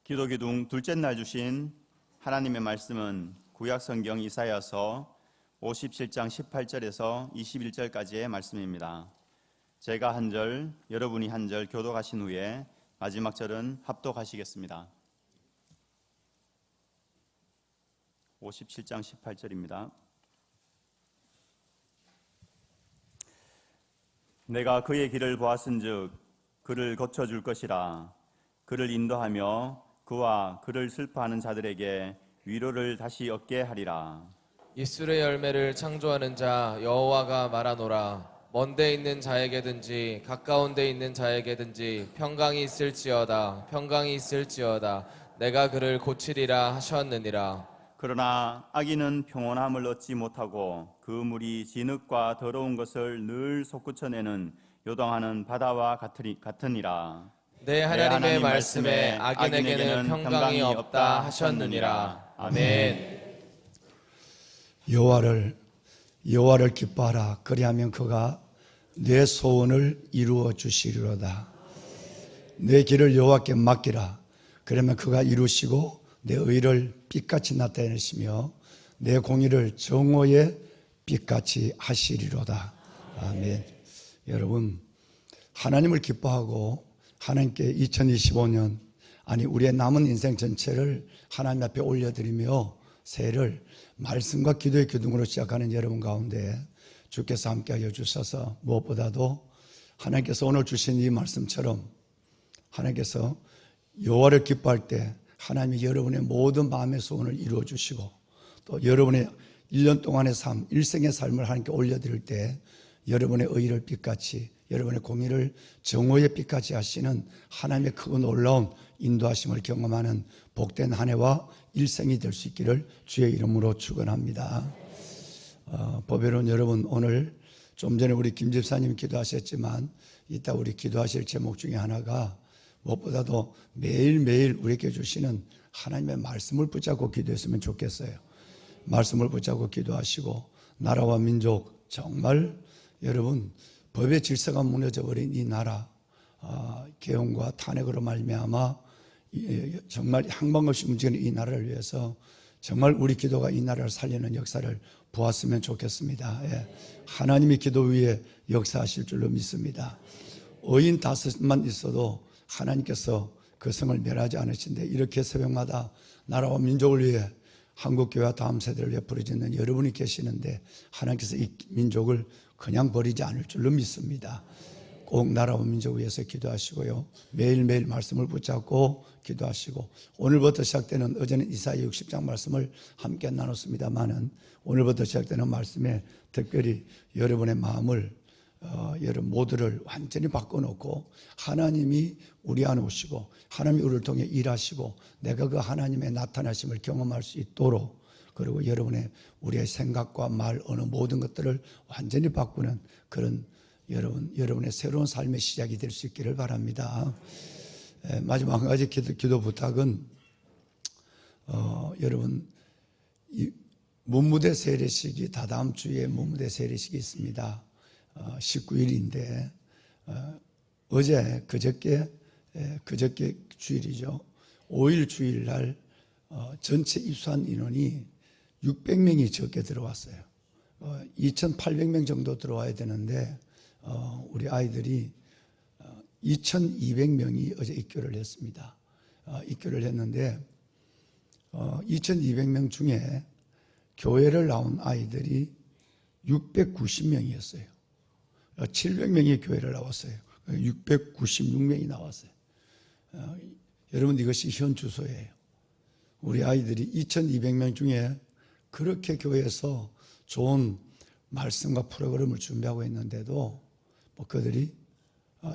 기도기둥 둘째 날 주신 하나님의 말씀은 구약성경 이사야서 57장 18절에서 21절까지의 말씀입니다. 제가 한 절, 여러분이 한 절 교독하신 후에 마지막 절은 합독하시겠습니다. 57장 18절입니다. 내가 그의 길을 보았은즉 그를 고쳐줄 것이라. 그를 인도하며 그와 그를 슬퍼하는 자들에게 위로를 다시 얻게 하리라. 이슬의 열매를 창조하는 자 여호와가 말하노라. 먼데 있는 자에게든지 가까운 데 있는 자에게든지 평강이 있을지어다. 평강이 있을지어다. 내가 그를 고치리라 하셨느니라. 그러나 악인은 평온함을 얻지 못하고 그 물이 진흙과 더러운 것을 늘 솟구쳐내는 요동하는 바다와 같으니라. 내 하나님의 말씀에 악인에게는 평강이 없다 하셨느니라. 아멘. 여호와를 기뻐하라. 그리하면 그가 내 소원을 이루어 주시리로다. 내 길을 여호와께 맡기라. 그러면 그가 이루시고 내 의를 빛같이 나타내시며 내 공의를 정오의 빛같이 하시리로다. 아멘. 여러분, 하나님을 기뻐하고 하나님께 2025년 우리의 남은 인생 전체를 하나님 앞에 올려드리며 새해를 말씀과 기도의 기둥으로 시작하는 여러분 가운데 주께서 함께하여 주셔서 무엇보다도 하나님께서 오늘 주신 이 말씀처럼 하나님께서 여호와를 기뻐할 때 하나님이 여러분의 모든 마음의 소원을 이루어 주시고 또 여러분의 1년 동안의 삶, 일생의 삶을 하나님께 올려드릴 때 여러분의 의를 빛같이 여러분의 공의를 정오의 빛같이 하시는 하나님의 크고 놀라운 인도하심을 경험하는 복된 한 해와 일생이 될 수 있기를 주의 이름으로 축원합니다. 보배로운 여러분, 오늘 좀 전에 우리 김 집사님 기도하셨지만 이따 우리 기도하실 제목 중에 하나가 무엇보다도 매일매일 우리에게 주시는 하나님의 말씀을 붙잡고 기도했으면 좋겠어요. 말씀을 붙잡고 기도하시고 나라와 민족, 정말 여러분 법의 질서가 무너져버린 이 나라, 계엄과 탄핵으로 말미암아 정말 향방 없이 움직이는 이 나라를 위해서 정말 우리 기도가 이 나라를 살리는 역사를 보았으면 좋겠습니다. 하나님이 기도 위에 역사하실 줄로 믿습니다. 의인 5만 있어도 하나님께서 그 성을 멸하지 않으신데 이렇게 새벽마다 나라와 민족을 위해 한국교회와 다음 세대를 위해 부르짖는 여러분이 계시는데 하나님께서 이 민족을 그냥 버리지 않을 줄로 믿습니다. 꼭 나라와 민족 위해서 기도하시고요. 매일매일 말씀을 붙잡고 기도하시고 오늘부터 시작되는 어제는 이사야 60장 말씀을 함께 나눴습니다만은 오늘부터 시작되는 말씀에 특별히 여러분의 마음을 여러분 모두를 완전히 바꿔놓고 하나님이 우리 안에 오시고 하나님이 우리를 통해 일하시고 내가 그 하나님의 나타나심을 경험할 수 있도록 그리고 우리의 생각과 말 어느 모든 것들을 완전히 바꾸는 그런 여러분의 새로운 삶의 시작이 될 수 있기를 바랍니다. 마지막 한 가지 기도 부탁은 여러분 이 문무대 세례식이 다다음 주에 문무대 세례식이 있습니다. 19일인데 그저께 주일이죠. 5일 주일날 전체 입소한 인원이 600명이 적게 들어왔어요. 2,800명 정도 들어와야 되는데 우리 아이들이 2,200명이 어제 입교를 했습니다. 입교를 했는데 2,200명 중에 교회를 나온 아이들이 690명이었어요. 700명이 교회를 나왔어요. 696명이 나왔어요. 여러분 이것이 현 주소예요. 우리 아이들이 2,200명 중에 그렇게 교회에서 좋은 말씀과 프로그램을 준비하고 있는데도 그들이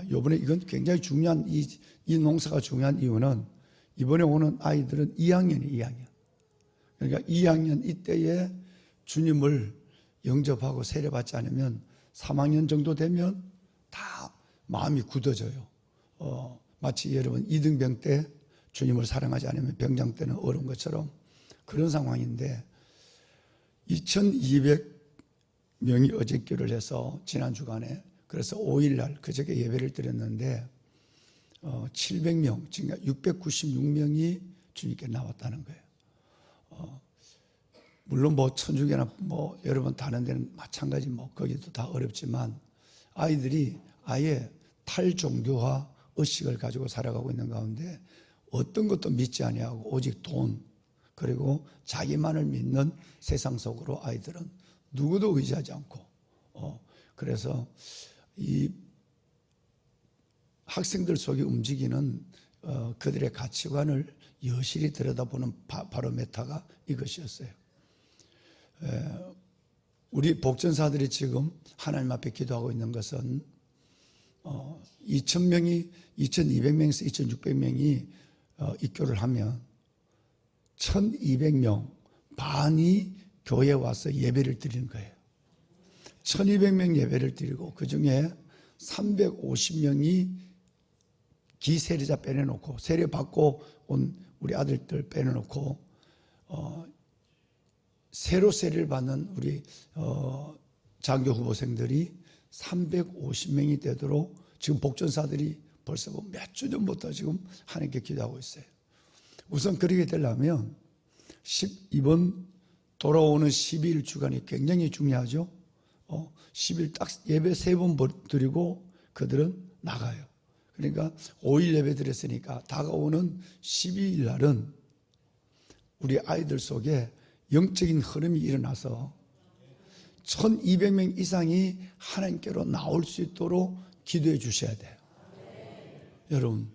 이번에 이건 굉장히 중요한 이 농사가 중요한 이유는 이번에 오는 아이들은 2학년이 그러니까 2학년 이때에 주님을 영접하고 세례받지 않으면 3학년 정도 되면 다 마음이 굳어져요. 마치 여러분 이등병 때 주님을 사랑하지 않으면 병장 때는 어려운 것처럼 그런 상황인데 2,200명이 어저께를 해서 지난 주간에 그래서 5일날 그저께 예배를 드렸는데 700명, 그러니까 696명이 주님께 나왔다는 거예요. 물론 뭐 천주교나 뭐 여러분 다른 데는 마찬가지 뭐 거기도 다 어렵지만 아이들이 아예 탈종교화 의식을 가지고 살아가고 있는 가운데 어떤 것도 믿지 아니하고 오직 돈 그리고 자기만을 믿는 세상 속으로 아이들은 누구도 의지하지 않고 그래서 이 학생들 속에 움직이는 그들의 가치관을 여실히 들여다보는 바로메타가 이것이었어요. 우리 복전사들이 지금 하나님 앞에 기도하고 있는 것은 2,000명이 2,200명에서 2,600명이 입교를 하면 1,200명 반이 교회에 와서 예배를 드리는 거예요. 1,200명 예배를 드리고 그 중에 350명이 기세례자 빼내놓고 세례 받고 온 우리 아들들 빼내놓고 새로 세례를 받는 우리 장교 후보생들이 350명이 되도록 지금 복전사들이 벌써 몇 주 전부터 지금 하나님께 기도하고 있어요. 우선 그렇게 되려면 이번 돌아오는 12일 주간이 굉장히 중요하죠. 10일 딱 예배 3번 드리고 그들은 나가요. 그러니까 5일 예배 드렸으니까 다가오는 12일 날은 우리 아이들 속에 영적인 흐름이 일어나서 1,200명 이상이 하나님께로 나올 수 있도록 기도해 주셔야 돼요. 여러분,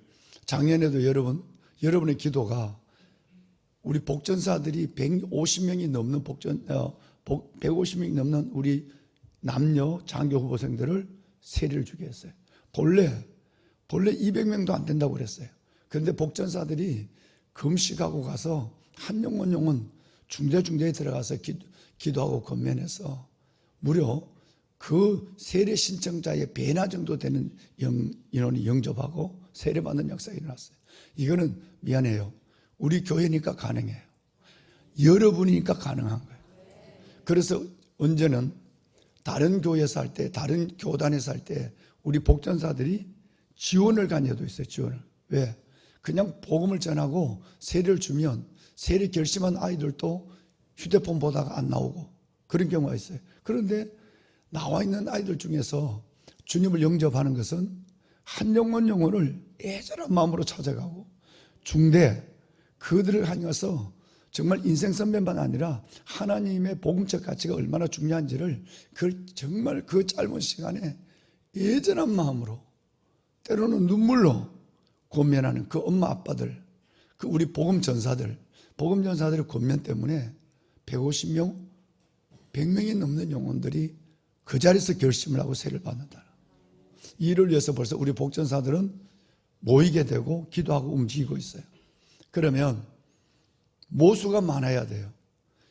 작년에도 여러분의 기도가 우리 복전사들이 150명이 넘는 150명이 넘는 우리 남녀 장교 후보생들을 세례를 주게 했어요. 본래 200명도 안 된다고 그랬어요. 그런데 복전사들이 금식하고 가서 한 영혼 중대에 들어가서 기도하고 건면해서 무려 그 세례 신청자의 배나 정도 되는 인원이 영접하고 세례받는 역사가 일어났어요. 이거는 미안해요. 우리 교회니까 가능해요. 여러분이니까 가능한 거예요. 그래서 언제는 다른 교회에서 할 때, 다른 교단에서 할 때 우리 복전사들이 지원을 간 여도 있어요. 지원을. 왜? 그냥 복음을 전하고 세례를 주면 세례 결심한 아이들도 휴대폰 보다가 안 나오고 그런 경우가 있어요. 그런데 나와 있는 아이들 중에서 주님을 영접하는 것은 한 영혼을 애절한 마음으로 찾아가고 중대 그들을 향해서 정말 인생 선배만 아니라 하나님의 복음적 가치가 얼마나 중요한지를 정말 그 짧은 시간에 애절한 마음으로 때로는 눈물로 권면하는 그 엄마 아빠들, 그 우리 복음 전사들의 권면 때문에 150명, 100명이 넘는 영혼들이 그 자리에서 결심을 하고 세례를 받는다. 이를 위해서 벌써 우리 복전사들은 모이게 되고 기도하고 움직이고 있어요. 그러면 모수가 많아야 돼요.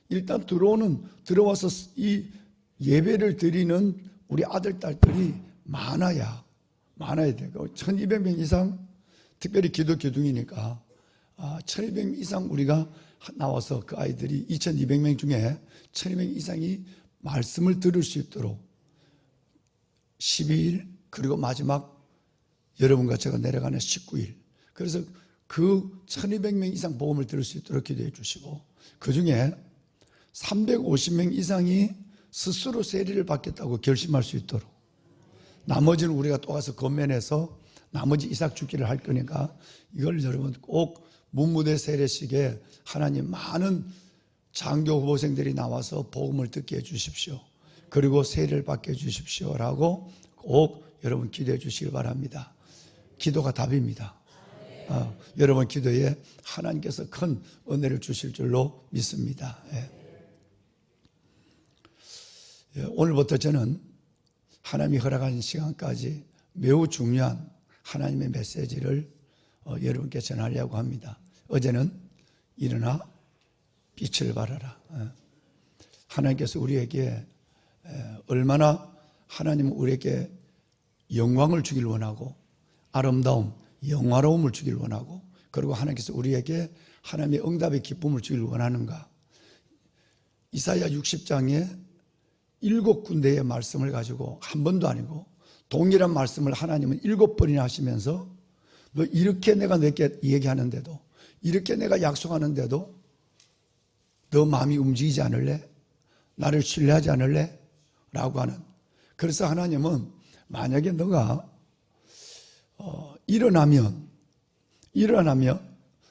일단 들어와서 이 예배를 드리는 우리 아들, 딸들이 많아야 되고 1,200명 이상 특별히 기도 기둥이니까 1,200명 이상 우리가 나와서 그 아이들이 2,200명 중에 1,200명 이상이 말씀을 들을 수 있도록 12일 그리고 마지막 여러분과 제가 내려가는 19일 그래서 그 1,200명 이상 복음을 들을 수 있도록 기도해 주시고 그 중에 350명 이상이 스스로 세례를 받겠다고 결심할 수 있도록 나머지는 우리가 또 가서 건면해서 나머지 이삭 죽기를 할 거니까 이걸 여러분 꼭 문무대 세례식에 하나님 많은 장교 후보생들이 나와서 복음을 듣게 해 주십시오. 그리고 세례를 받게 해 주십시오라고 꼭 여러분 기도해 주시길 바랍니다. 기도가 답입니다. 여러분 기도에 하나님께서 큰 은혜를 주실 줄로 믿습니다. 오늘부터 저는 하나님이 허락하신 시간까지 매우 중요한 하나님의 메시지를 여러분께 전하려고 합니다. 어제는 일어나 빛을 발하라. 하나님께서 우리에게 얼마나 하나님은 우리에게 영광을 주길 원하고 아름다움, 영화로움을 주길 원하고 그리고 하나님께서 우리에게 하나님의 응답의 기쁨을 주길 원하는가. 이사야 60장에 7군데의 말씀을 가지고 한 번도 아니고 동일한 말씀을 하나님은 7번이나 하시면서 너 이렇게 내가 너에게 얘기하는데도, 이렇게 내가 약속하는데도 너 마음이 움직이지 않을래? 나를 신뢰하지 않을래? 라고 하는. 그래서 하나님은 만약에 너가 일어나면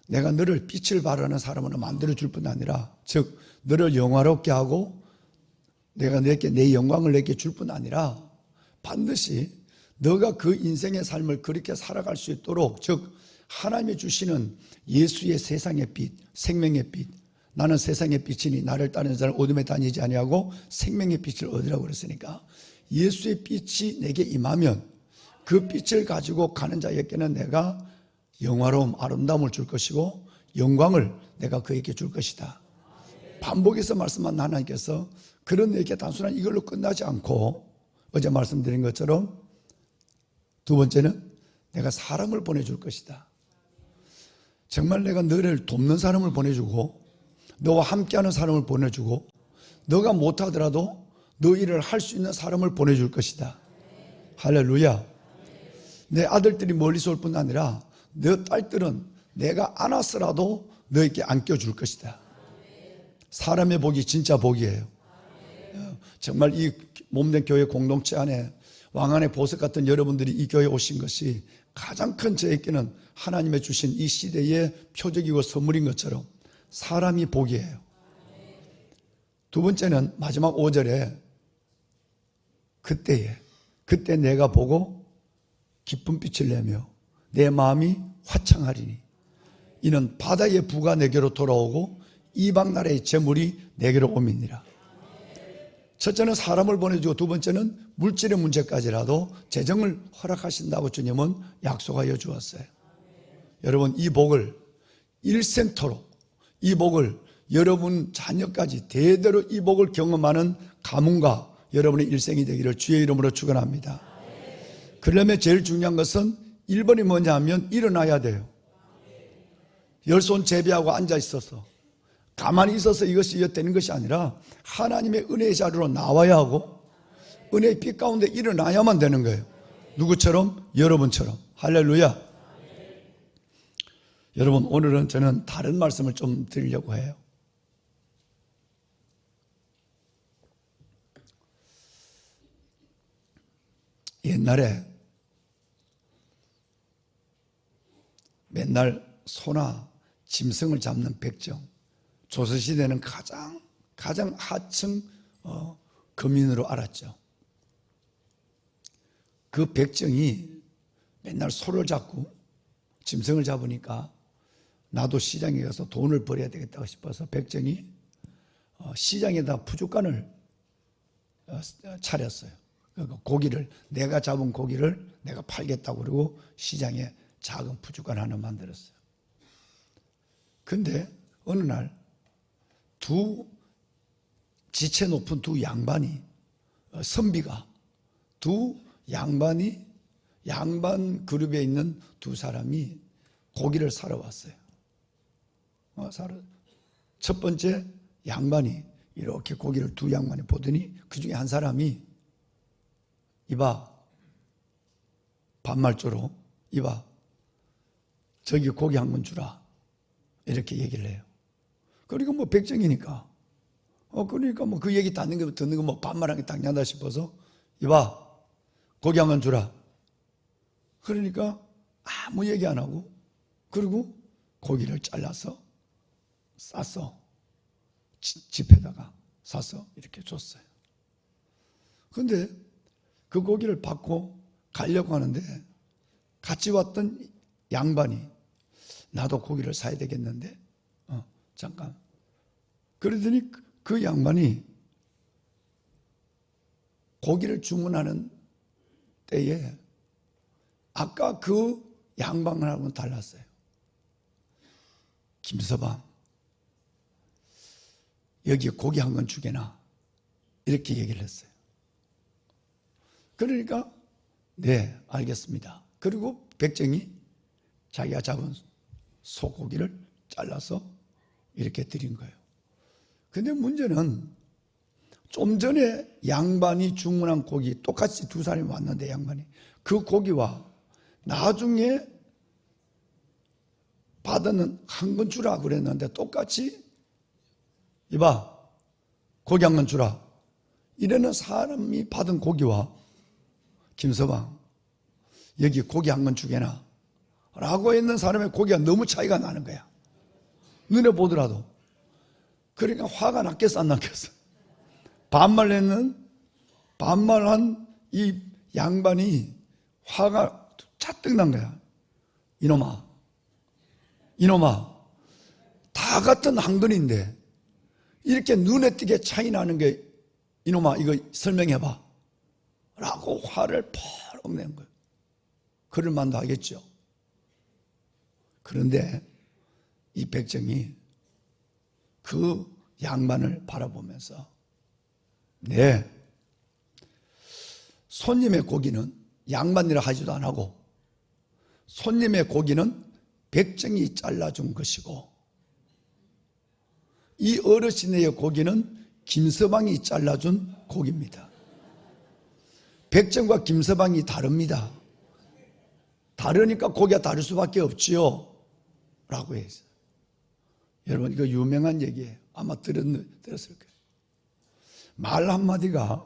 내가 너를 빛을 발하는 사람으로 만들어줄 뿐 아니라, 즉 너를 영화롭게 하고 내가 너에게 내 영광을 내게 줄 뿐 아니라 반드시 너가 그 인생의 삶을 그렇게 살아갈 수 있도록, 즉 하나님이 주시는 예수의 세상의 빛, 생명의 빛, 나는 세상의 빛이니 나를 따르는 자는 어둠에 다니지 아니하고 생명의 빛을 얻으라고 그랬으니까, 예수의 빛이 내게 임하면 그 빛을 가지고 가는 자에게는 내가 영화로움, 아름다움을 줄 것이고 영광을 내가 그에게 줄 것이다. 반복해서 말씀한 하나님께서 그런 얘기가 단순한 이걸로 끝나지 않고, 어제 말씀드린 것처럼 두 번째는 내가 사람을 보내줄 것이다. 정말 내가 너를 돕는 사람을 보내주고, 너와 함께하는 사람을 보내주고, 너가 못하더라도 너 일을 할 수 있는 사람을 보내줄 것이다. 할렐루야. 내 아들들이 멀리서 올 뿐 아니라 너 딸들은 내가 안았으라도 너에게 안겨줄 것이다. 사람의 복이 진짜 복이에요. 정말 이 몸된 교회 공동체 안에 왕안의 보석 같은 여러분들이 이 교회에 오신 것이 가장 큰 저에게는 하나님의 주신 이 시대의 표적이고 선물인 것처럼 사람이 복이에요. 두 번째는 마지막 5절에 그때 내가 보고 기쁜 빛을 내며 내 마음이 화창하리니 이는 바다의 부가 내게로 돌아오고 이방 나라의 재물이 내게로 오미니라. 첫째는 사람을 보내주고 두 번째는 물질의 문제까지라도 재정을 허락하신다고 주님은 약속하여 주었어요. 여러분, 이 복을 일생토록, 이 복을 여러분 자녀까지 대대로 이 복을 경험하는 가문과 여러분의 일생이 되기를 주의 이름으로 축원합니다. 그러려면 제일 중요한 것은 1번이 뭐냐 하면 일어나야 돼요. 열 손 제비하고 앉아 있어서 가만히 있어서 이것이 되는 것이 아니라 하나님의 은혜의 자리로 나와야 하고 은혜의 빛 가운데 일어나야만 되는 거예요. 누구처럼? 여러분처럼. 할렐루야. 여러분, 오늘은 저는 다른 말씀을 좀 드리려고 해요. 옛날에 맨날 소나 짐승을 잡는 백정, 조선시대는 가장 하층 거민으로 알았죠. 그 백정이 맨날 소를 잡고 짐승을 잡으니까 나도 시장에 가서 돈을 벌어야 되겠다고 싶어서 백정이 시장에다 푸주간을 차렸어요. 고기를, 내가 잡은 고기를 내가 팔겠다고 그러고 시장에 작은 푸주간 하나 만들었어요. 근데 어느 날 지체 높은 두 양반이, 선비가, 두 양반이, 양반 그룹에 있는 두 사람이 고기를 사러 왔어요. 첫 번째 양반이 이렇게 고기를 두 양반이 보더니 그 중에 한 사람이 이봐, 반말조로 이봐, 저기 고기 한 건 주라, 이렇게 얘기를 해요. 그러니까 뭐 백정이니까 그러니까 뭐 그 얘기 듣는 거 뭐 반말하는 게 당연하다 싶어서 이봐, 고기 한 건 주라. 그러니까 아무 얘기 안 하고, 그리고 고기를 잘라서 싸서 집에다가 사서 이렇게 줬어요. 근데 그 고기를 받고 가려고 하는데 같이 왔던 양반이 나도 고기를 사야 되겠는데 잠깐. 그러더니 그 양반이 고기를 주문하는 때에 아까 그 양반하고는 달랐어요. 김서방, 여기에 고기 한 건 주게나, 이렇게 얘기를 했어요. 그러니까 네, 알겠습니다. 그리고 백정이 자기가 잡은 소고기를 잘라서 이렇게 드린 거예요. 근데 문제는 좀 전에 양반이 주문한 고기, 똑같이 두 사람이 왔는데 양반이 그 고기와 나중에 받은 한 건 주라 그랬는데 똑같이 이봐 고기 한 건 주라 이래는 사람이 받은 고기와 김서방 여기 고기 한 건 주게나 라고 했는 사람의 고기가 너무 차이가 나는 거야. 눈에 보더라도. 그러니까 화가 났겠어 안 났겠어. 반말한 이 양반이 화가 잔뜩 난 거야. 이놈아 다 같은 한 근인데 이렇게 눈에 띄게 차이 나는 게 이놈아 이거 설명해봐 라고 화를 펄럭 낸 거예요. 그럴 만도 하겠죠. 그런데 이 백정이 그 양반을 바라보면서 네 손님의 고기는 양반이라 하지도 안 하고 손님의 고기는 백정이 잘라준 것이고 이 어르신의 고기는 김서방이 잘라준 고기입니다. 백정과 김서방이 다릅니다. 다르니까 고기가 다를 수밖에 없지요 라고 했어요. 여러분 이거 유명한 얘기예요. 아마 들었을 거예요. 말 한마디가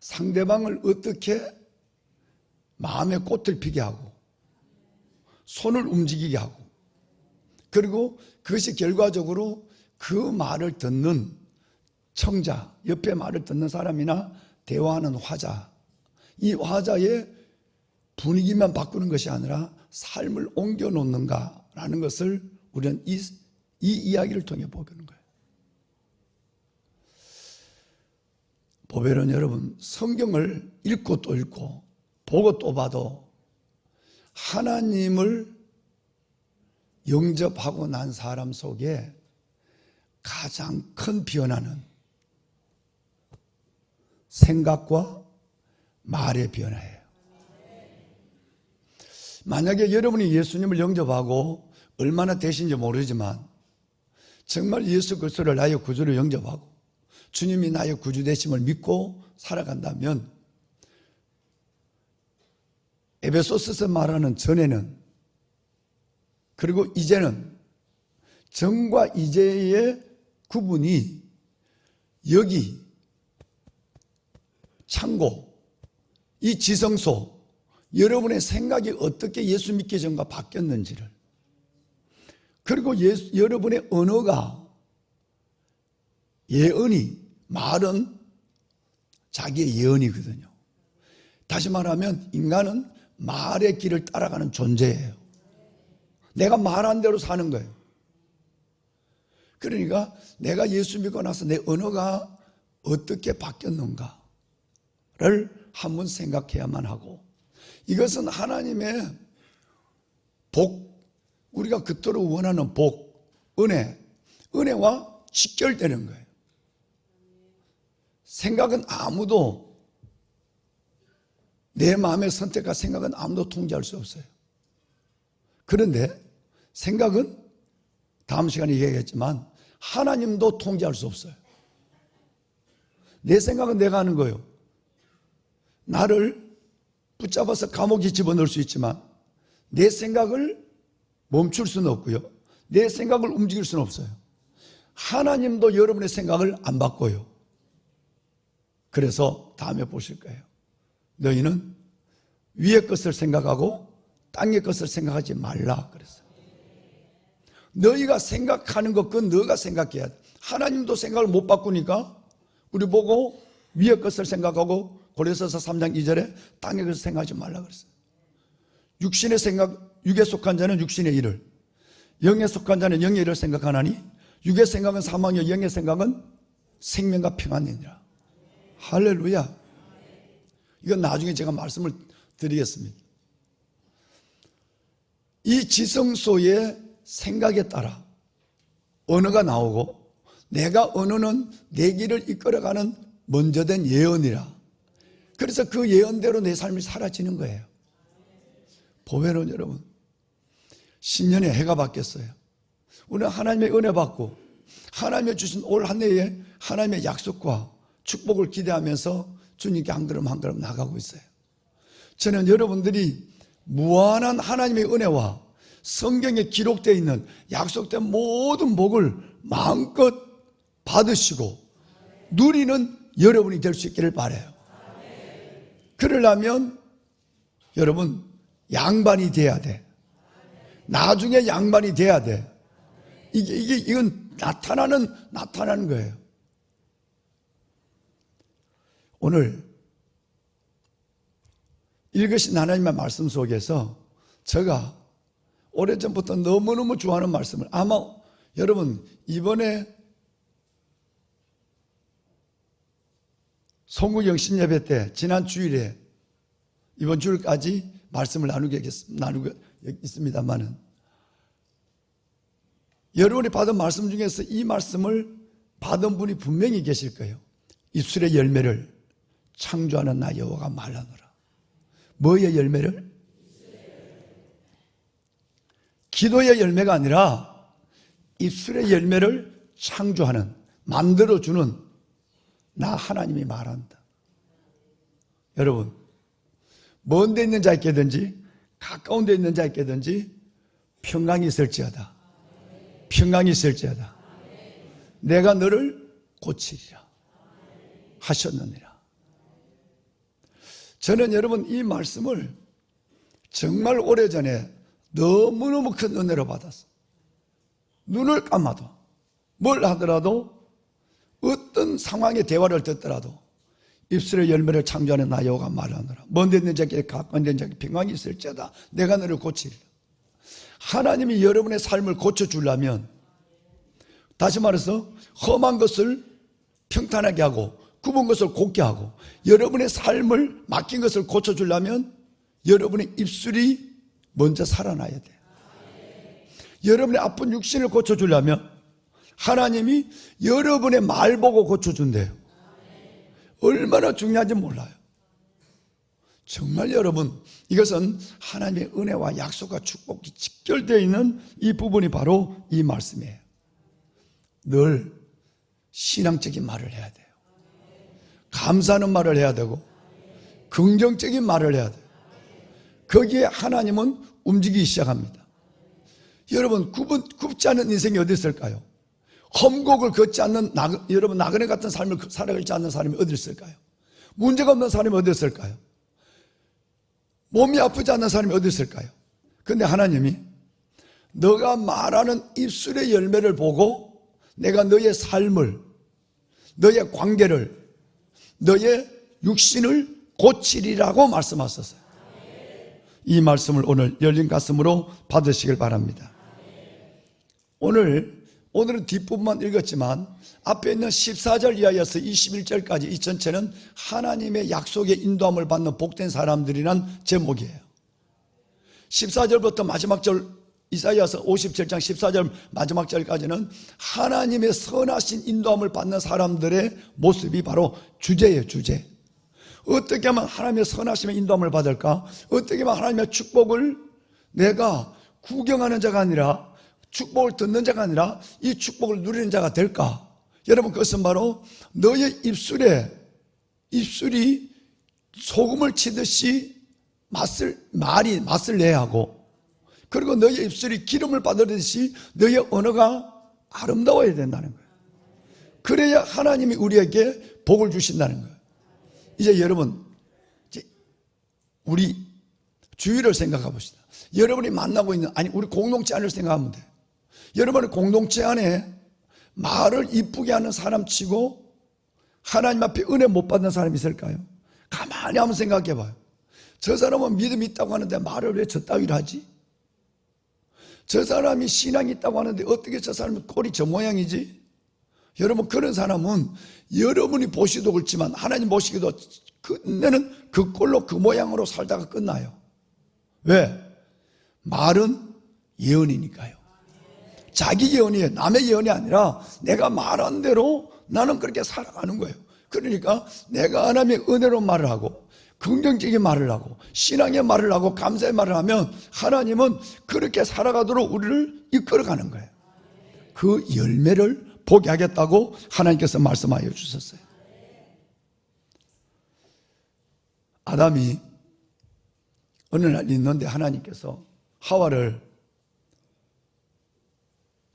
상대방을 어떻게 마음의 꽃을 피게 하고 손을 움직이게 하고 그리고 그것이 결과적으로 그 말을 듣는 청자, 옆에 말을 듣는 사람이나 대화하는 화자, 이 화자의 분위기만 바꾸는 것이 아니라 삶을 옮겨놓는가라는 것을 우리는 이 이야기를 통해 보는 거예요. 보배는 여러분 성경을 읽고 또 읽고 보고 또 봐도 하나님을 영접하고 난 사람 속에 가장 큰 변화는 생각과 말의 변화예요. 만약에 여러분이 예수님을 영접하고 얼마나 되신지 모르지만 정말 예수 그리스도를 나의 구주로 영접하고 주님이 나의 구주 되심을 믿고 살아간다면 에베소서에서 말하는 전에는 그리고 이제는 전과 이제의 구분이 여기 창고 이 지성소 여러분의 생각이 어떻게 예수 믿기 전과 바뀌었는지를 그리고 여러분의 언어가 예언이 말은 자기의 예언이거든요. 다시 말하면 인간은 말의 길을 따라가는 존재예요. 내가 말한 대로 사는 거예요. 그러니까 내가 예수 믿고 나서 내 언어가 어떻게 바뀌었는가를 한번 생각해야만 하고 이것은 하나님의 복, 우리가 그토록 원하는 복, 은혜와 직결되는 거예요. 생각은 아무도 내 마음의 선택과 생각은 아무도 통제할 수 없어요. 그런데 생각은 다음 시간에 얘기했지만 하나님도 통제할 수 없어요. 내 생각은 내가 하는 거예요. 나를 붙잡아서 감옥에 집어넣을 수 있지만 내 생각을 멈출 수는 없고요. 내 생각을 움직일 수는 없어요. 하나님도 여러분의 생각을 안 바꿔요. 그래서 다음에 보실 거예요. 너희는 위의 것을 생각하고 땅의 것을 생각하지 말라 그랬어요. 너희가 생각하는 것 그건 너가 생각해야 돼. 하나님도 생각을 못 바꾸니까 우리 보고 위의 것을 생각하고 고린도서 3장 2절에 땅의 것을 생각하지 말라 그랬어요. 육신의 생각, 육에 속한 자는 육신의 일을, 영에 속한 자는 영의 일을 생각하나니 육의 생각은 사망이요 영의 생각은 생명과 평안이니라. 할렐루야. 이건 나중에 제가 말씀을 드리겠습니다. 이 지성소의 생각에 따라 언어가 나오고 내가 언어는 내 길을 이끌어가는 먼저 된 예언이라. 그래서 그 예언대로 내 삶이 사라지는 거예요. 보배는 여러분 10년에 해가 바뀌었어요. 우리는 하나님의 은혜 받고 하나님의 주신 올 한 해에 하나님의 약속과 축복을 기대하면서 주님께 한 걸음 한 걸음 나가고 있어요. 저는 여러분들이 무한한 하나님의 은혜와 성경에 기록되어 있는 약속된 모든 복을 마음껏 받으시고 누리는 여러분이 될 수 있기를 바라요. 그러려면 여러분 양반이 돼야 돼. 나중에 양반이 돼야 돼. 이건 나타나는 거예요. 오늘 읽으신 하나님의 말씀 속에서 제가 오래전부터 너무너무 좋아하는 말씀을, 아마 여러분 이번에 송구경 신예배 때 지난 주일에 이번 주일까지 말씀을 나누고 있습니다만은, 여러분이 받은 말씀 중에서 이 말씀을 받은 분이 분명히 계실 거예요. 입술의 열매를 창조하는 나 여호와가 말하노라. 뭐의 열매를? 기도의 열매가 아니라 입술의 열매를 창조하는, 만들어주는 나 하나님이 말한다. 여러분, 먼 데 있는 자에게든지 가까운 데 있는 자에게든지 평강이 있을지어다. 평강이 있을지어다. 내가 너를 고치리라 하셨느니라. 저는 여러분 이 말씀을 정말 오래전에 너무너무 큰 은혜로 받았어요. 눈을 감아도 뭘 하더라도 어떤 상황의 대화를 듣더라도 입술의 열매를 창조하는 나 여호와가 말하노라. 먼 데 있는 자에게 가까운 데 있는 자에게 평강이 있을지어다. 내가 너를 고치리라. 하나님이 여러분의 삶을 고쳐주려면, 다시 말해서 험한 것을 평탄하게 하고 굽은 것을 곱게 하고 여러분의 삶을 맡긴 것을 고쳐주려면 여러분의 입술이 먼저 살아나야 돼요. 여러분의 아픈 육신을 고쳐주려면 하나님이 여러분의 말 보고 고쳐준대요. 얼마나 중요한지 몰라요. 정말 여러분, 이것은 하나님의 은혜와 약속과 축복이 직결되어 있는 이 부분이 바로 이 말씀이에요. 늘 신앙적인 말을 해야 돼요. 감사하는 말을 해야 되고 긍정적인 말을 해야 돼요. 거기에 하나님은 움직이기 시작합니다. 여러분, 굽지 않는 인생이 어디 있을까요? 험곡을 걷지 않는 여러분 나그네 같은 삶을 살아가지 않는 사람이 어디 있을까요? 문제가 없는 사람이 어디 있을까요? 몸이 아프지 않는 사람이 어디 있을까요? 그런데 하나님이 너가 말하는 입술의 열매를 보고 내가 너의 삶을, 너의 관계를, 너의 육신을 고치리라고 말씀하셨어요. 이 말씀을 오늘 열린 가슴으로 받으시길 바랍니다. 오늘은 뒷부분만 읽었지만 앞에 있는 14절 이하여서 21절까지 이 전체는 하나님의 약속의 인도함을 받는 복된 사람들이란 제목이에요. 14절부터 마지막 절, 이사야서 57장 14절 마지막 절까지는 하나님의 선하신 인도함을 받는 사람들의 모습이 바로 주제예요. 주제. 어떻게 하면 하나님의 선하심의 인도함을 받을까? 어떻게 하면 하나님의 축복을 내가 구경하는 자가 아니라, 축복을 듣는 자가 아니라 이 축복을 누리는 자가 될까? 여러분, 그것은 바로 너의 입술이 소금을 치듯이 맛을 내야 하고, 그리고 너의 입술이 기름을 받으듯이 너의 언어가 아름다워야 된다는 거예요. 그래야 하나님이 우리에게 복을 주신다는 거예요. 이제 여러분, 우리 주위를 생각해 봅시다. 여러분이 만나고 있는, 우리 공동체 안을 생각하면 돼요. 여러분의 공동체 안에 말을 이쁘게 하는 사람 치고 하나님 앞에 은혜 못 받는 사람이 있을까요? 가만히 한번 생각해 봐요. 저 사람은 믿음이 있다고 하는데 말을 왜 저 따위로 하지? 저 사람이 신앙이 있다고 하는데 어떻게 저 사람은 꼴이 저 모양이지? 여러분, 그런 사람은 여러분이 보시도 그렇지만 하나님 보시기도 끝내는 그 꼴로 그 모양으로 살다가 끝나요. 왜? 말은 예언이니까요. 자기 예언이에요. 남의 예언이 아니라 내가 말한 대로 나는 그렇게 살아가는 거예요. 그러니까 내가 하나님의 은혜로 말을 하고 긍정적인 말을 하고 신앙의 말을 하고 감사의 말을 하면 하나님은 그렇게 살아가도록 우리를 이끌어가는 거예요. 그 열매를 보게 하겠다고 하나님께서 말씀하여 주셨어요. 아담이 어느 날 있는데 하나님께서 하와를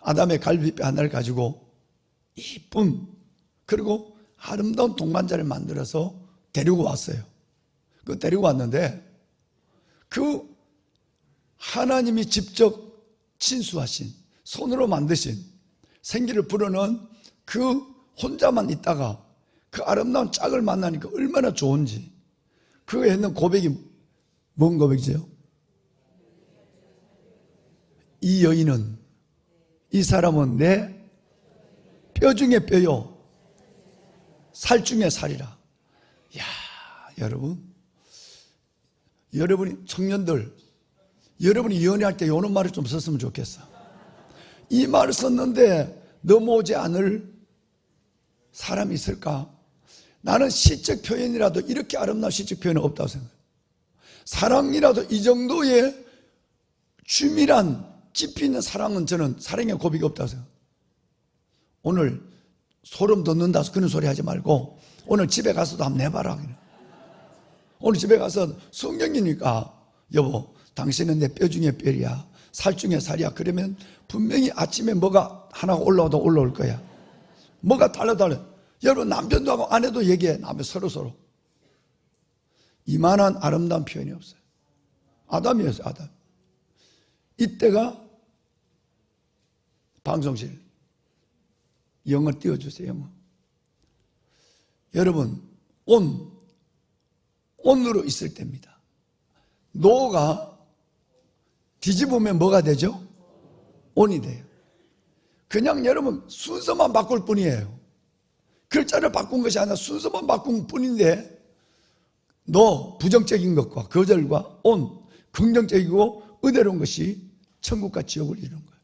아담의 갈비뼈 하나를 가지고 이쁜 그리고 아름다운 동반자를 만들어서 데리고 왔어요. 그 데리고 왔는데 그 하나님이 직접 친수하신 손으로 만드신 생기를 불어넣은 그 혼자만 있다가 그 아름다운 짝을 만나니까 얼마나 좋은지 그거 했는 고백이 뭔 고백이죠? 이 여인은 이 사람은 내 뼈 중에 뼈요 살 중에 살이라. 야, 여러분이 청년들 여러분이 연애할 때 요런 말을 좀 썼으면 좋겠어. 이 말을 썼는데 넘어오지 않을 사람이 있을까? 나는 시적 표현이라도 이렇게 아름다운 시적 표현은 없다고 생각해요. 사랑이라도 이 정도의 주밀한 깊이 있는 사랑은 저는 사랑의 고백이 없다고 생각해요. 오늘 소름 돋는다 그런 소리 하지 말고 오늘 집에 가서도 한번 내봐라. 오늘 집에 가서 성경이니까 여보 당신은 내 뼈 중에 뼈야 살 중에 살이야. 그러면 분명히 아침에 뭐가 하나가 올라오다 올라올 거야. 뭐가 달라. 여러분 남편도 하고 아내도 얘기해. 남편 서로. 이만한 아름다운 표현이 없어요. 아담이었어요. 아담. 이때가 방송실 영어 띄워주세요. 영어. 여러분 온으로 있을 때입니다. 노가 뒤집으면 뭐가 되죠? 온이 돼요. 그냥 여러분 순서만 바꿀 뿐이에요. 글자를 바꾼 것이 아니라 순서만 바꾼 뿐인데 노 부정적인 것과 거절과 온 긍정적이고 의대로운 것이 천국과 지옥을 이루는 거예요.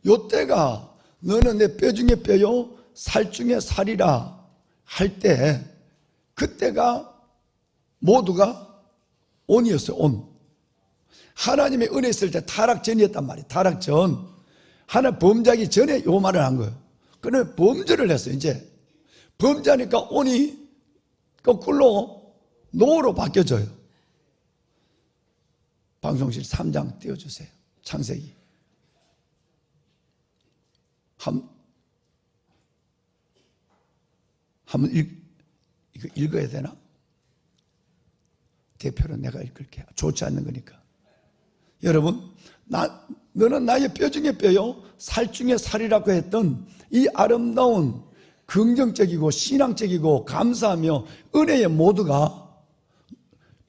요때가 너는 내 뼈 중에 뼈요 살 중에 살이라 할 때 그때가 모두가 온이었어요. 온. 하나님의 은혜 있을 때 타락 전이었단 말이에요. 타락 전. 하나님 범죄하기 전에 요 말을 한 거예요. 그러면 범죄를 했어요. 이제 범죄하니까 온이 거꾸로 노로 바뀌어져요. 방송실 3장 띄워주세요. 창세기. 한번 이거 읽어야 되나? 대표로 내가 읽을게. 좋지 않는 거니까. 여러분, 너는 나의 뼈 중에 뼈요, 살 중에 살이라고 했던 이 아름다운 긍정적이고 신앙적이고 감사하며 은혜의 모두가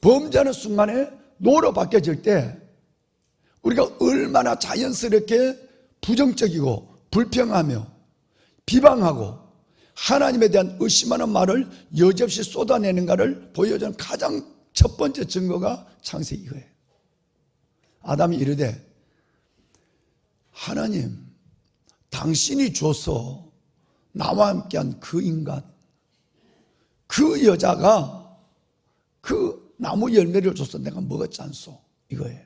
범죄하는 순간에 노로 바뀌어질 때 우리가 얼마나 자연스럽게 부정적이고 불평하며 비방하고 하나님에 대한 의심하는 말을 여지없이 쏟아내는가를 보여주는 가장 첫 번째 증거가 창세기 이거예요. 아담이 이르되 하나님 당신이 줘서 나와 함께한 그 인간 그 여자가 그 나무 열매를 줘서 내가 먹었지 않소 이거예요.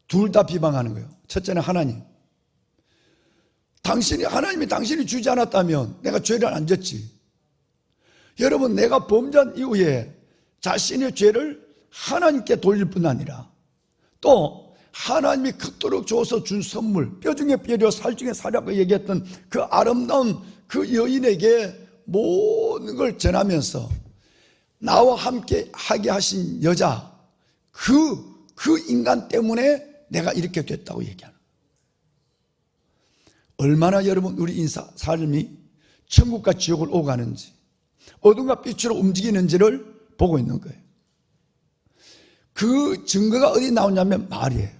둘 다 비방하는 거예요. 첫째는 하나님이 당신이 주지 않았다면 내가 죄를 안 졌지. 여러분 내가 범죄한 이후에 자신의 죄를 하나님께 돌릴 뿐 아니라 또 하나님이 그토록 줘서 준 선물 뼈 중에 뼈려 살 중에 살이라고 얘기했던 그 아름다운 그 여인에게 모든 걸 전하면서 나와 함께 하게 하신 여자 그 인간 때문에 내가 이렇게 됐다고 얘기하는 얼마나 여러분 우리 인사 삶이 천국과 지옥을 오가는지 어둠과 빛으로 움직이는지를 보고 있는 거예요. 그 증거가 어디 나오냐면 말이에요.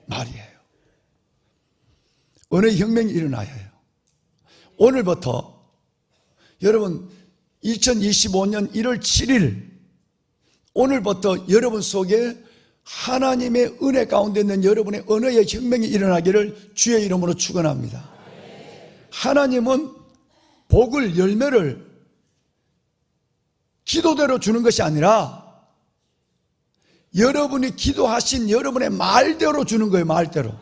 말이에요. 언어의 혁명이 일어나야 해요. 오늘부터 여러분 2025년 1월 7일 오늘부터 여러분 속에 하나님의 은혜 가운데 있는 여러분의 언어의 혁명이 일어나기를 주의 이름으로 축원합니다. 하나님은 복을 열매를 기도대로 주는 것이 아니라 여러분이 기도하신 여러분의 말대로 주는 거예요. 말대로.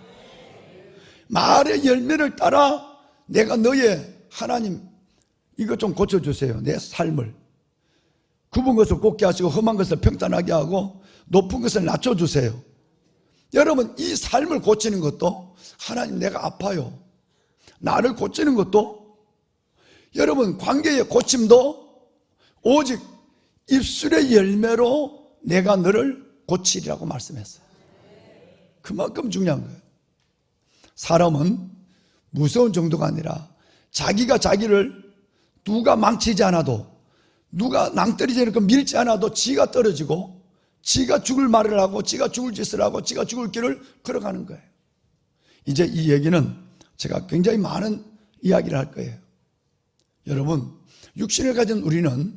말의 열매를 따라 내가 너의 하나님 이거 좀 고쳐주세요. 내 삶을 굽은 것을 곱게 하시고 험한 것을 평탄하게 하고 높은 것을 낮춰주세요. 여러분, 이 삶을 고치는 것도 하나님 내가 아파요, 나를 고치는 것도, 여러분 관계의 고침도 오직 입술의 열매로 내가 너를 고치리라고 말씀했어요. 그만큼 중요한 거예요. 사람은 무서운 정도가 아니라 자기가 자기를 누가 망치지 않아도, 누가 낭떠러지 않고 밀지 않아도 지가 떨어지고 지가 죽을 말을 하고 지가 죽을 짓을 하고 지가 죽을 길을 걸어가는 거예요. 이제 이 얘기는 제가 굉장히 많은 이야기를 할 거예요. 여러분, 육신을 가진 우리는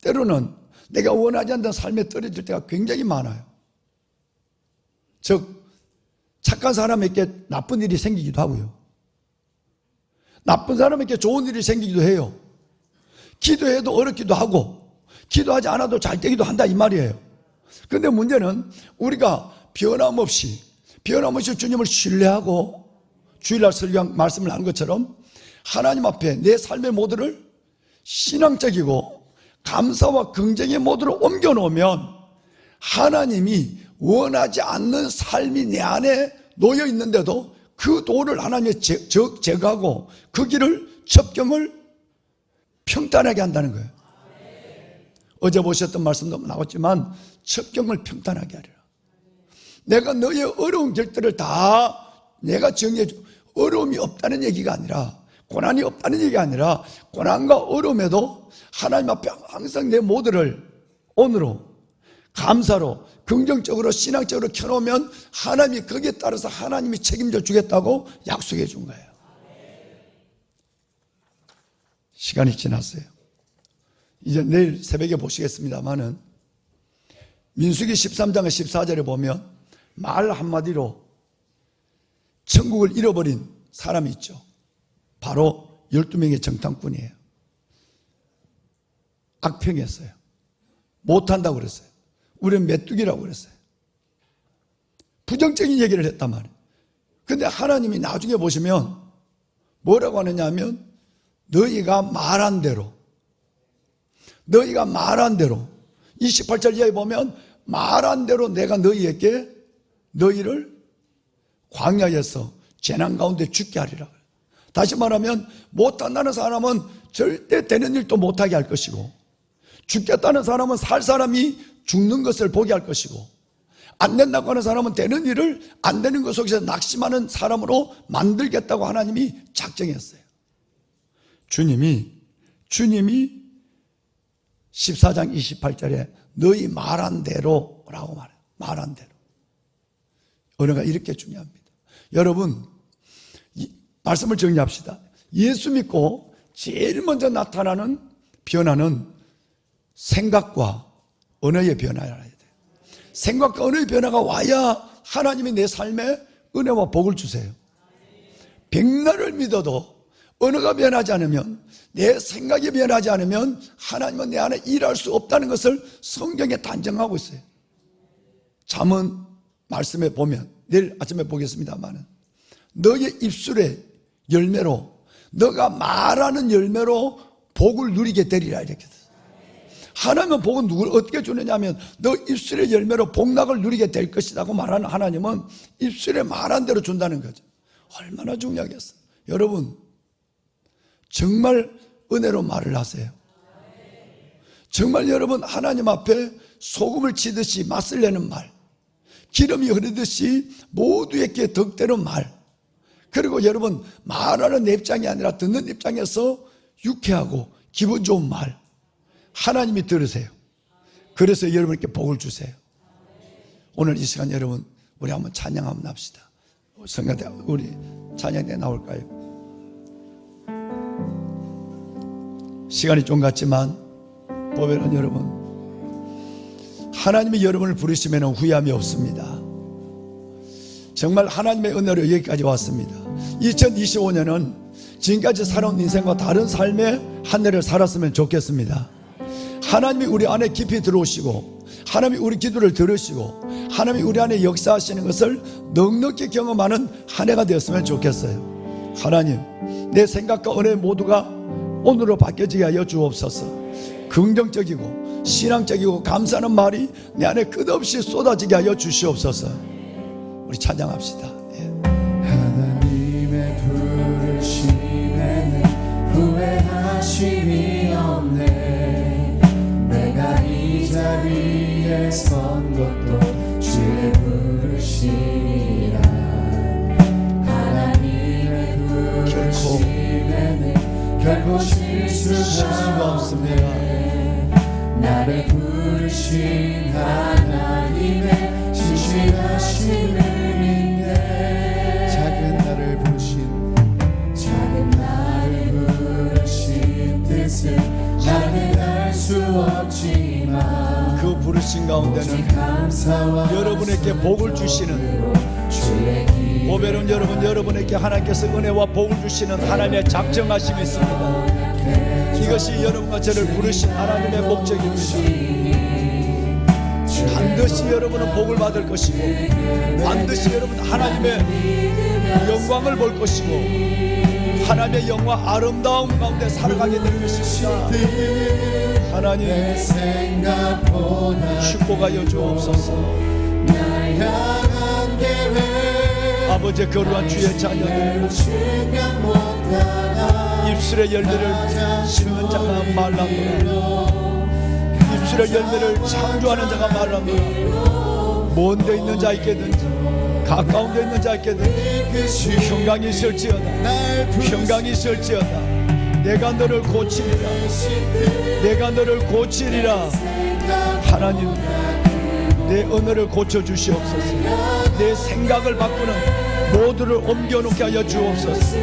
때로는 내가 원하지 않는 삶에 떨어질 때가 굉장히 많아요. 즉 착한 사람에게 나쁜 일이 생기기도 하고요, 나쁜 사람에게 좋은 일이 생기기도 해요. 기도해도 어렵기도 하고 기도하지 않아도 잘 되기도 한다 이 말이에요. 그런데 문제는 우리가 변함없이 주님을 신뢰하고 주일날 설교 말씀을 한 것처럼 하나님 앞에 내 삶의 모두를 신앙적이고 감사와 긍정의 모두로 옮겨놓으면 하나님이 원하지 않는 삶이 내 안에 놓여 있는데도 그 도를 하나님이 제거하고 그 길을 접경을 평탄하게 한다는 거예요. 어제 보셨던 말씀도 나왔지만 첩경을 평탄하게 하리라. 내가 너의 어려운 길들을 다 내가 정해줘. 어려움이 없다는 얘기가 아니라, 고난이 없다는 얘기가 아니라, 고난과 어려움에도 하나님 앞에 항상 내 모두를 오늘로 감사로 긍정적으로 신앙적으로 켜놓으면 하나님이 거기에 따라서 하나님이 책임져 주겠다고 약속해 준 거예요. 시간이 지났어요. 이제 내일 새벽에 보시겠습니다만은 민수기 13장의 14절에 보면 말 한마디로 천국을 잃어버린 사람이 있죠. 바로 12명의 정탐꾼이에요. 악평했어요. 못한다고 그랬어요. 우리는 메뚜기라고 그랬어요. 부정적인 얘기를 했단 말이에요. 근데 하나님이 나중에 보시면 뭐라고 하느냐 하면 너희가 말한 대로 28절 이하에 보면 말한 대로 내가 너희에게 너희를 광야에서 재난 가운데 죽게 하리라. 다시 말하면 못한다는 사람은 절대 되는 일도 못하게 할 것이고, 죽겠다는 사람은 살 사람이 죽는 것을 보게 할 것이고, 안 된다고 하는 사람은 되는 일을 안 되는 것 속에서 낙심하는 사람으로 만들겠다고 하나님이 작정했어요. 주님이 14장 28절에 너희 말한 대로라고 말해요. 말한 대로. 언어가 이렇게 중요합니다. 여러분, 말씀을 정리합시다. 예수 믿고 제일 먼저 나타나는 변화는 생각과 언어의 변화여야 돼요. 생각과 언어의 변화가 와야 하나님이 내 삶에 은혜와 복을 주세요. 백날을 믿어도 언어가 변하지 않으면, 내 생각이 변하지 않으면 하나님은 내 안에 일할 수 없다는 것을 성경에 단정하고 있어요. 잠언 말씀에 보면 내일 아침에 보겠습니다만 너의 입술의 열매로, 너가 말하는 열매로 복을 누리게 되리라 이렇게 돼요. 하나님은 복은 누굴 어떻게 주느냐 하면 너 입술의 열매로 복락을 누리게 될 것이라고 말하는 하나님은 입술에 말한 대로 준다는 거죠. 얼마나 중요하겠어요. 여러분, 정말 은혜로 말을 하세요. 정말 여러분 하나님 앞에 소금을 치듯이 맛을 내는 말, 기름이 흐르듯이 모두에게 덕대로 말, 그리고 여러분 말하는 입장이 아니라 듣는 입장에서 유쾌하고 기분 좋은 말, 하나님이 들으세요. 그래서 여러분께 복을 주세요. 오늘 이 시간 여러분 우리 한번 찬양 한번 합시다. 성가대 우리 찬양대 나올까요? 시간이 좀 갔지만 보면은 여러분, 하나님이 여러분을 부르시면 후회함이 없습니다. 정말 하나님의 은혜로 여기까지 왔습니다. 2025년은 지금까지 살아온 인생과 다른 삶의 한 해를 살았으면 좋겠습니다. 하나님이 우리 안에 깊이 들어오시고, 하나님이 우리 기도를 들으시고, 하나님이 우리 안에 역사하시는 것을 넉넉히 경험하는 한 해가 되었으면 좋겠어요. 하나님, 내 생각과 은혜 모두가 오늘로 바뀌어지게 하여 주옵소서. 긍정적이고 신앙적이고 감사하는 말이 내 안에 끝없이 쏟아지게 하여 주시옵소서. 우리 찬양합시다. 하나님의 부르심에는 후회하심이 없네. 내가 이 자리에 선 것도 주의 부르심이라. 하나님의 부르심에는 결코 실수가 없습니다. 나를 부르신 하나님의 신실하심을 믿네. 작은 나를 부르신 뜻을 나는 알 수 없지만 그 부르신 가운데는 여러분에게 복을 주시는, 오베론 여러분에게 하나님께서 은혜와 복을 주시는 하나님의 작정하심이 있습니다. 이것이 여러분과 저를 부르신 하나님의 목적입니다. 반드시 여러분은 복을 받을 것이고, 반드시 여러분 하나님의 영광을 볼 것이고, 하나님의 영광 아름다움 가운데 살아가게 될 것입니다. 하나님 축복하여 주옵소서. 아버지의 거룩한 주의 자녀들, 입술의 열매를 씹는 자가 말라노라. 입술의 열매를 창조하는 자가 말라노라. 먼 데 있는 자 있겠든지 가까운 데 있는 자 있겠든지 평강이 있을지어다. 내가 너를 고치리라. 내가 너를 고치리라. 하나님, 내 언어를 고쳐주시옵소서. 내 생각을 바꾸는 모두를 옮겨놓게 하여 주옵소서.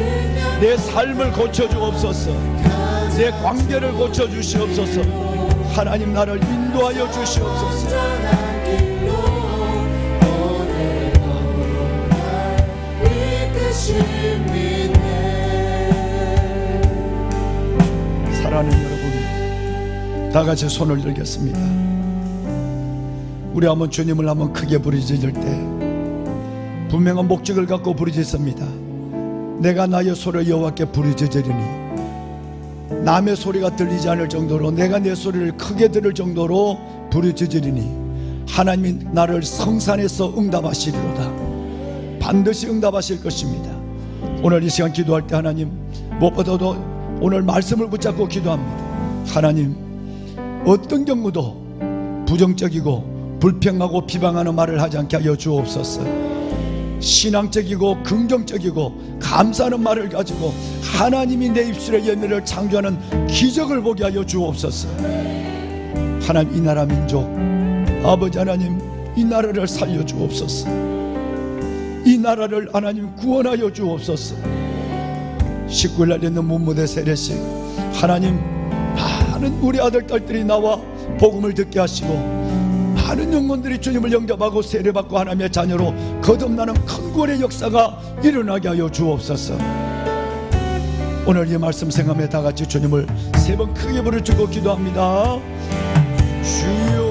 내 삶을 고쳐주옵소서. 내 관계를 고쳐주시옵소서. 하나님, 나를 인도하여 주시옵소서. 사랑하는 여러분, 다 같이 손을 들겠습니다. 우리 한번 주님을 한번 크게 부르짖을 때 분명한 목적을 갖고 부르짖습니다. 내가 나의 소리를 여호와께 부르짖으리니, 남의 소리가 들리지 않을 정도로 내가 내 소리를 크게 들을 정도로 부르짖으리니 하나님이 나를 성산에서 응답하시리로다. 반드시 응답하실 것입니다. 오늘 이 시간 기도할 때 하나님, 무엇보다도 오늘 말씀을 붙잡고 기도합니다. 하나님, 어떤 경우도 부정적이고 불평하고 비방하는 말을 하지 않게 하여 주옵소서. 신앙적이고 긍정적이고 감사하는 말을 가지고 하나님이 내 입술의 열매를 창조하는 기적을 보게 하여 주옵소서. 하나님, 이 나라 민족, 아버지 하나님, 이 나라를 살려 주옵소서. 이 나라를 하나님 구원하여 주옵소서. 19일날 있는 문무대 세례식, 하나님, 많은 우리 아들 딸들이 나와 복음을 듣게 하시고 많은 영혼들이 주님을 영접하고 세례받고 하나님의 자녀로 거듭나는 큰 구원의 역사가 일어나게 하여 주옵소서. 오늘 이 말씀 생각하며 다 같이 주님을 세 번 크게 부르짖고 기도합니다. 주여,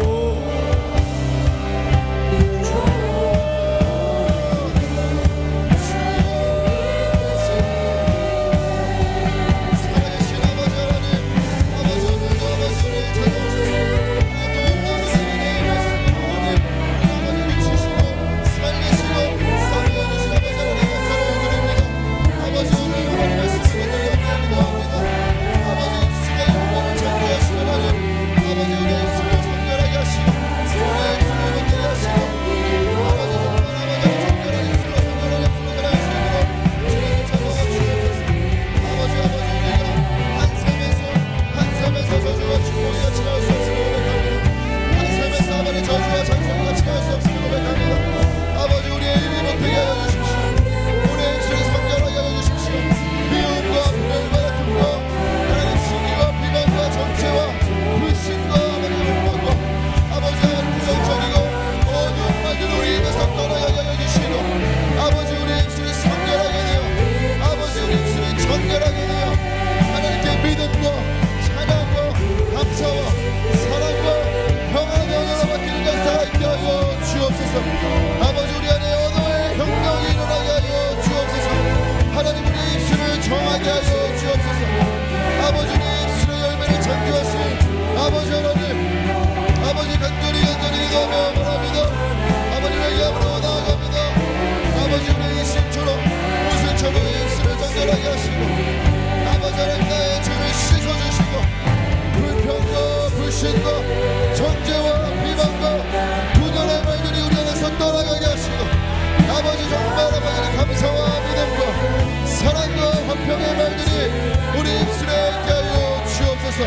주옵소서.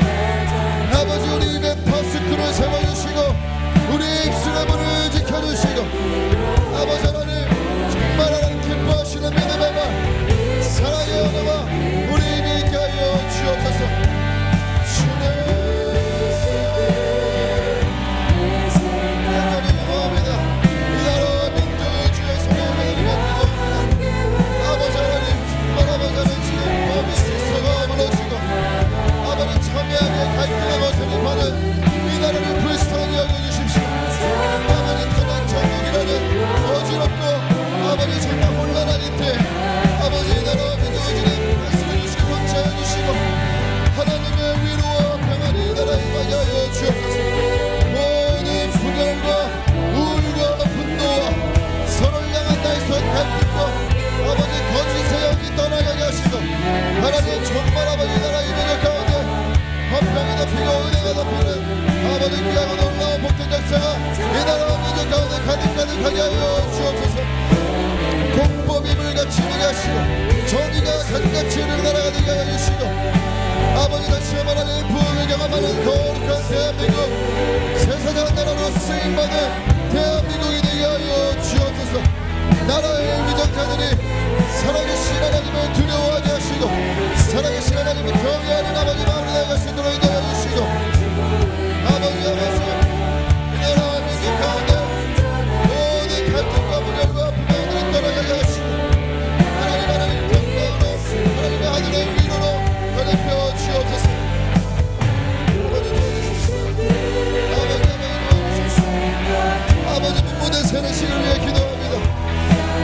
아버지 우리 입에 파수꾼을 세워주시고 우리 입술의 문을 지켜주시고 아버지 하나님 정말 하나님 기뻐하시는 믿음의 말 사랑의 언어와 우리 입에 있게 하여 주옵소서. 이 나라를 불쌍히 여겨주십시오. 아버지 떠난 전국이라는 어지럽고 아버지 정말 혼란한 이때 아버지 이 나라와 믿어지는 말씀을 주시고 번차여 주시고 하나님의 위로와 평안이 이 나라에 임하게 하여 주옵소서. 모든 분열과 우울과 분노와 서로를 향한 날선 갈등과 아버지 거짓의 영이 떠나가게 하시고 하나님 정말 아버지 이 나라의 민족 가운데 화평이 덮이고 은혜가 덮이는 아버지 귀하고 놀라운 복된 역사가 이 나라와 민족 가운데 가득가득하게 하여 주옵소서. 공법이 물같이 되게 하시고 정의가 간같이 이르는 나라가 되게 하여 주시고 아버지 다시 말하는 부흥을 경험하는 거룩한 대한민국 세상의 나라로 쓰임받는 대한민국이 되게 하여 주옵소서. 나라의 위정자들이 살아계신 하나님을 두려워하게 하시고 살아계신 하나님을 경외하는 아버지 마음을 나아갈 수 있도록 인도해 주시고 아버지 이 나라와 민족 가운데 모든 갈등과 분열과 불만들이 떠나가게 하시고 하나님 평강으로 하나님의 하늘의 위로로 변해펴 주옵소서. 아버지 문무대 세례식을 위해 기도합니다.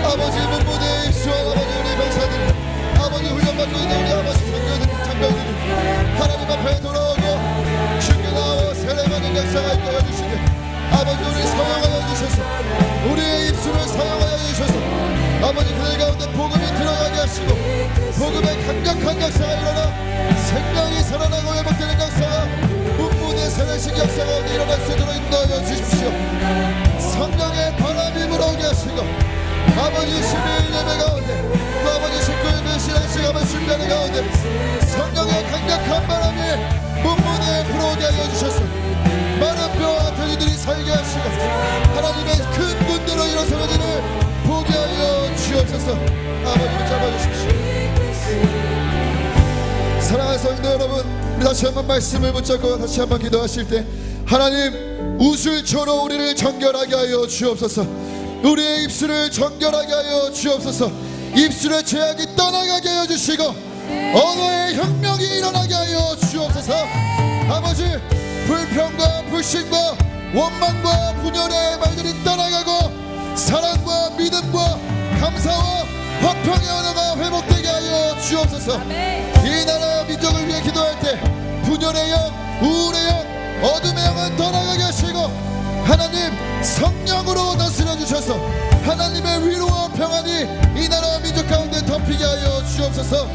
아버지 문무대에 입수한 아버지 우리 병사들 아버지 훈련받고 있는 우리 아버지 장병들이 하나님 앞에 돌아오고 주께 나와 세례받는 역사가 있게 해주시게 아버지 우리 사용하여 주셔서 우리의 입술을 사용하여 주셔서 아버지 그들 가운데 복음이 들어가게 하시고 복음의 강력한 역사가 일어나 생명이 살아나고 회복되는 역사가 문무대 세례식 역사 가운데 일어날 수 있도록 인도하여 주십시오. 성령의 바람이 불어오게 하시고 아버지 12일 예배 가운데 또 아버지 19일 신앙 시간을 준비하는 가운데 성령의 강력한 바람이 문무대에 불어오게 하여 주셔서 마른 뼈와 돼지들이 살게 하시고 하나님의 큰 군대로 일어서지는 보게 하여 주옵소서. 아버지 잡아주십시오. 사랑하는 성도 여러분 우리 다시 한번 말씀을 붙잡고 다시 한번 기도하실 때 하나님 우술초로 우리를 정결하게 하여 주옵소서. 우리의 입술을 정결하게 하여 주옵소서. 입술의 죄악이 떠나가게 하여 주시고 언어의 혁명이 일어나게 하여 주옵소서. 아버지 불평과 불신과 원망과 분열의 말들이 떠나가고 사랑과 믿음과 감사와 화평의 언어가 회복되게 하여 주옵소서. 이 나라 민족을 위해 기도할 때 분열의 영, 우울의 영, 어둠의 영은 떠나가게 하시고 하나님 성령으로 다스려 주셔서 하나님의 위로와 평안이 이 나라와 민족 가운데 덮이게 하여 주옵소서.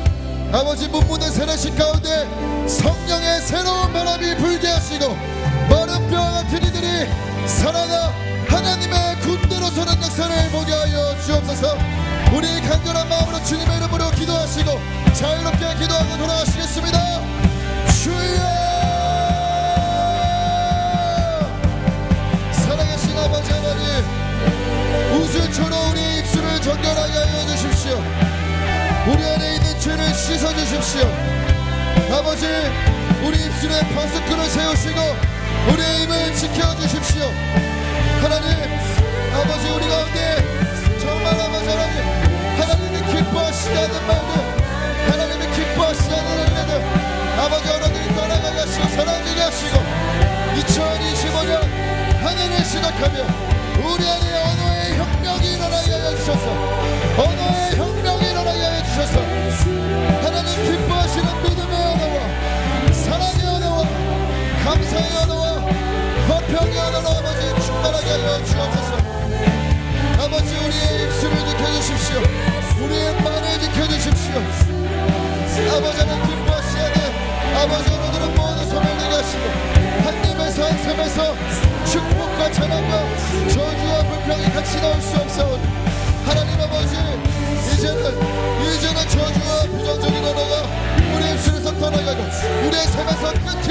아버지 문무대 세례식 가운데 성령의 새로운 바람이 불게 하시고 마른 뼈와 같은 이들이 살아나 하나님의 군대로 서는 역사를 보게 하여 주옵소서. 우리 간절한 마음으로 주님의 이름으로 기도하시고 자유롭게 기도하고 돌아가시겠습니다. 주여 살아계신 아버지 하나님 우슬초로 우리 입술을 정결하게 하여 주십시오. 우리 안에 있는 죄를 씻어 주십시오. 아버지 우리 입술에 파수꾼을 세우시고 우리의 입을 지켜 주십시오. 하나님 아버지 우리 가운데 정말 아버지 하나님이 기뻐하시지 않는 말들 하나님이 기뻐하시지 않는 은혜들 아버지 하나님이 떠나가게 하시고 사라지게 하시고 2025년 하늘을 시작하며 우리 안에 언어의 혁명이 일어나게 하여 주셔서 언어의 혁명이 일어나게 하여 주셔서 하나님 기뻐하시는 믿음의 언어와 사랑의 언어와 감사의 언어와 화평의 언어로 아버지 충만하게 하여 주옵소서. 아버지 우리의 입술을 지켜주십시오. 우리의 말을 지켜주십시오. 아버지 하나님 기뻐하시는 아버지 오늘들은 모두 손을 내게 하시고 한 입에서 한 샘에서 축복과 찬양과 저주와 불평이 같이 나올 수 없사오니 하나님 아버지 이제는 저주와 부정적인 언어가 우리 입술에서 떠나가고 우리의 샘에서 끝이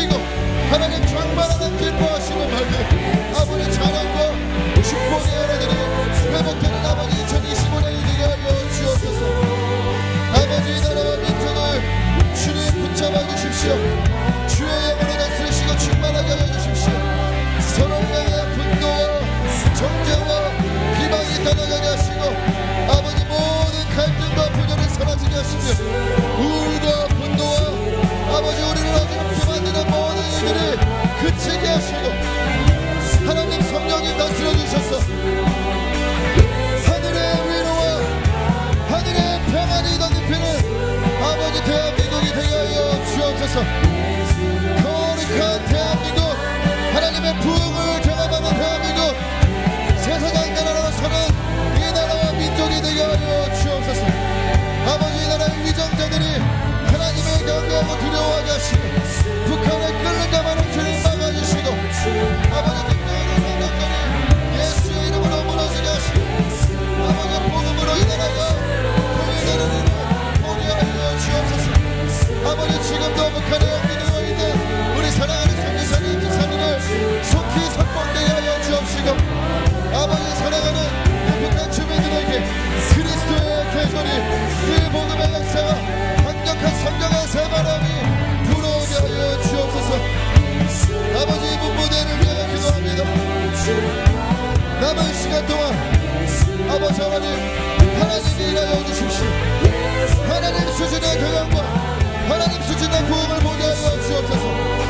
부흥을 보게 하여 주옵소서.